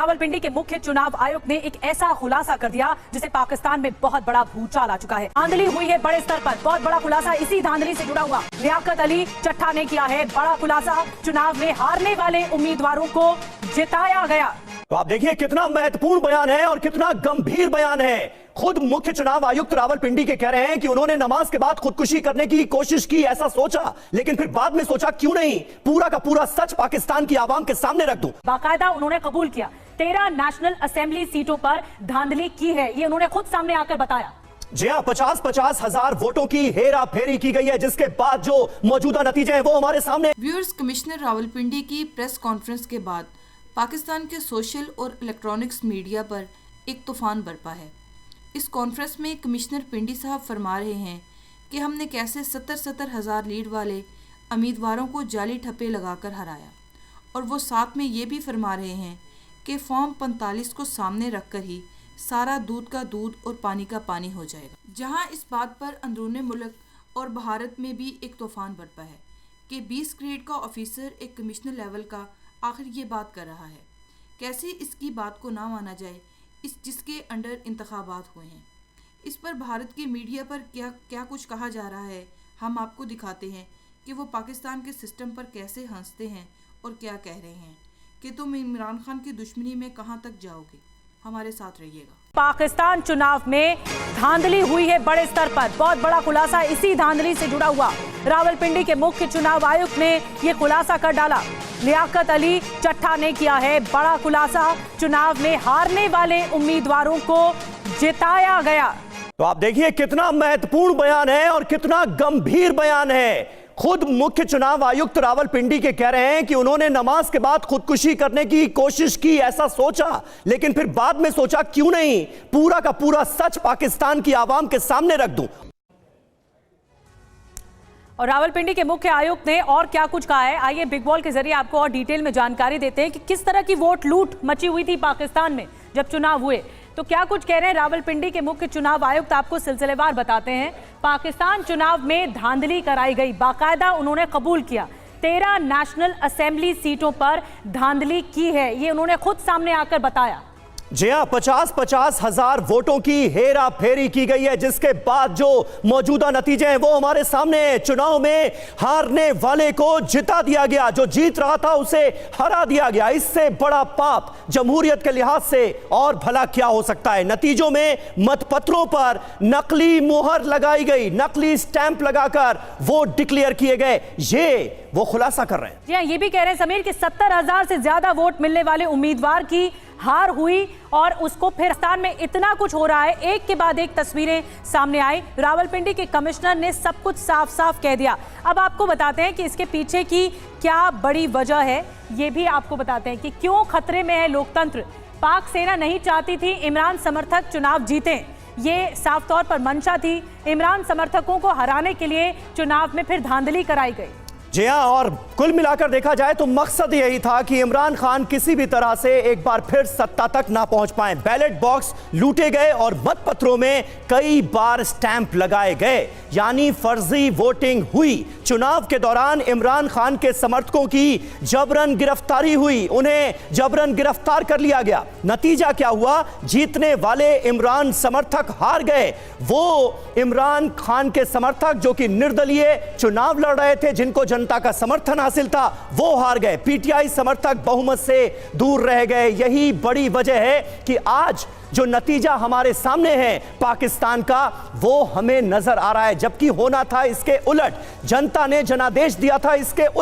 रावलपिंडी के मुख्य चुनाव आयुक्त ने एक ऐसा खुलासा कर दिया जिसे पाकिस्तान में बहुत बड़ा भूचाल आ चुका है। धांधली हुई है बड़े स्तर पर, बहुत बड़ा खुलासा इसी धांधली से जुड़ा हुआ लियाकत अली चट्टा ने किया है बड़ा खुलासा। चुनाव में हारने वाले उम्मीदवारों को जिताया गया। तो आप देखिए कितना महत्वपूर्ण बयान है और कितना गंभीर बयान है। खुद मुख्य चुनाव आयुक्त रावलपिंडी के कह रहे हैं कि उन्होंने नमाज के बाद खुदकुशी करने की कोशिश की, ऐसा सोचा, लेकिन फिर बाद में सोचा क्यों नहीं पूरा का पूरा सच पाकिस्तान की आवाम के सामने रख दूं। बाकायदा उन्होंने कबूल किया 13 नेशनल असेंबली सीटों पर धांधली की है, ये उन्होंने खुद सामने आकर बताया। जी हाँ, 50-50 हजार वोटों की हेरा फेरी की गई है, जिसके बाद जो मौजूदा नतीजे हैं वो हमारे सामने। व्यूअर्स, कमिश्नर रावलपिंडी की प्रेस कॉन्फ्रेंस के बाद पाकिस्तान के सोशल और इलेक्ट्रॉनिक्स मीडिया पर एक तूफान बरपा है। इस कॉन्फ्रेंस में कमिश्नर पिंडी साहब फरमा रहे हैं कि हमने कैसे 70 हज़ार लीड वाले उम्मीदवारों को जाली ठप्पे लगाकर हराया, और वो साथ में ये भी फरमा रहे हैं कि फॉर्म 45 को सामने रखकर ही सारा दूध का दूध और पानी का पानी हो जाएगा। जहां इस बात पर अंदरूनी मुल्क और भारत में भी एक तूफान बरपा है कि 20 ग्रेड का ऑफिसर एक कमिश्नर लेवल का आखिर ये बात कर रहा है। कैसे इसकी बात को ना माना जाए, इस जिसके अंडर इंतखाबात हुए हैं। इस पर भारत की मीडिया पर क्या कुछ कहा जा रहा है, हम आपको दिखाते हैं कि वो पाकिस्तान के सिस्टम पर कैसे हंसते हैं और क्या कह रहे हैं कि तुम इमरान खान की दुश्मनी में कहां तक जाओगे। हमारे साथ रहिएगा। पाकिस्तान चुनाव में धांधली हुई है बड़े स्तर पर, बहुत बड़ा खुलासा इसी धांधली से जुड़ा हुआ रावलपिंडी के मुख्य चुनाव आयुक्त ने यह खुलासा कर डाला। लियाकत अली चट्टा ने किया है बड़ा खुलासा। चुनाव में हारने वाले उम्मीदवारों को जिताया गया। तो आप देखिए कितना महत्वपूर्ण बयान है और कितना गंभीर बयान है। खुद मुख्य चुनाव आयुक्त रावलपिंडी के कह रहे हैं कि उन्होंने नमाज के बाद खुदकुशी करने की कोशिश की, ऐसा सोचा, लेकिन फिर बाद में सोचा क्यों नहीं पूरा का पूरा सच पाकिस्तान की आवाम के सामने रख दूं। और रावलपिंडी के मुख्य आयुक्त ने और क्या कुछ कहा है, आइए बिग बॉल के जरिए आपको और डिटेल में जानकारी देते हैं कि किस तरह की वोट लूट मची हुई थी पाकिस्तान में जब चुनाव हुए। तो क्या कुछ कह रहे हैं रावलपिंडी के मुख्य चुनाव आयुक्त, आपको सिलसिलेवार बताते हैं। पाकिस्तान चुनाव में धांधली कराई गई, बाकायदा उन्होंने कबूल किया 13 नेशनल असेंबली सीटों पर धांधली की है, ये उन्होंने खुद सामने आकर बताया। जी हाँ, 50-50 हजार वोटों की हेरा फेरी की गई है, जिसके बाद जो मौजूदा नतीजे हैं वो हमारे सामने हैं। चुनाव में हारने वाले को जिता दिया गया, जो जीत रहा था उसे हरा दिया गया। इससे बड़ा पाप जमहूरियत के लिहाज से और भला क्या हो सकता है। नतीजों में मतपत्रों पर नकली मुहर लगाई गई, नकली स्टैंप लगाकर वोट डिक्लेयर किए गए, ये वो खुलासा कर रहे हैं। जी हाँ, ये भी कह रहे हैं समीर कि 70,000 से ज्यादा वोट मिलने वाले उम्मीदवार की हार हुई और उसको फिर पाकिस्तान में इतना कुछ हो रहा है। एक के बाद एक तस्वीरें सामने आई। रावलपिंडी के कमिश्नर ने सब कुछ साफ साफ कह दिया। अब आपको बताते हैं कि इसके पीछे की क्या बड़ी वजह है, ये भी आपको बताते हैं कि क्यों खतरे में है लोकतंत्र। पाक सेना नहीं चाहती थी इमरान समर्थक चुनाव जीतें, ये साफ तौर पर मंशा थी। इमरान समर्थकों को हराने के लिए चुनाव में फिर धांधली कराई गई। जी हाँ, और कुल मिलाकर देखा जाए तो मकसद यही था कि इमरान खान किसी भी तरह से एक बार फिर सत्ता तक ना पहुंच पाए। बैलेट बॉक्स लूटे गए और मतपत्रों में कई बार स्टैंप लगाए गए, यानी फर्जी वोटिंग हुई। चुनाव के दौरान इमरान खान के समर्थकों की जबरन गिरफ्तारी हुई, उन्हें जबरन गिरफ्तार कर लिया गया। नतीजा क्या हुआ, जीतने वाले इमरान समर्थक हार गए। वो इमरान खान के समर्थक जो कि निर्दलीय चुनाव लड़ रहे थे, जिनको जनता का समर्थन हासिल था, वो हार गए। पीटीआई समर्थक बहुमत से दूर रह गए। यही बड़ी वजह है कि आज जो नतीजा हमारे सामने है पाकिस्तान का, वो हमें नजर आ रहा है, जबकि होना था इसके उलट। जनता ने जनादेश दिया था इसके उलट।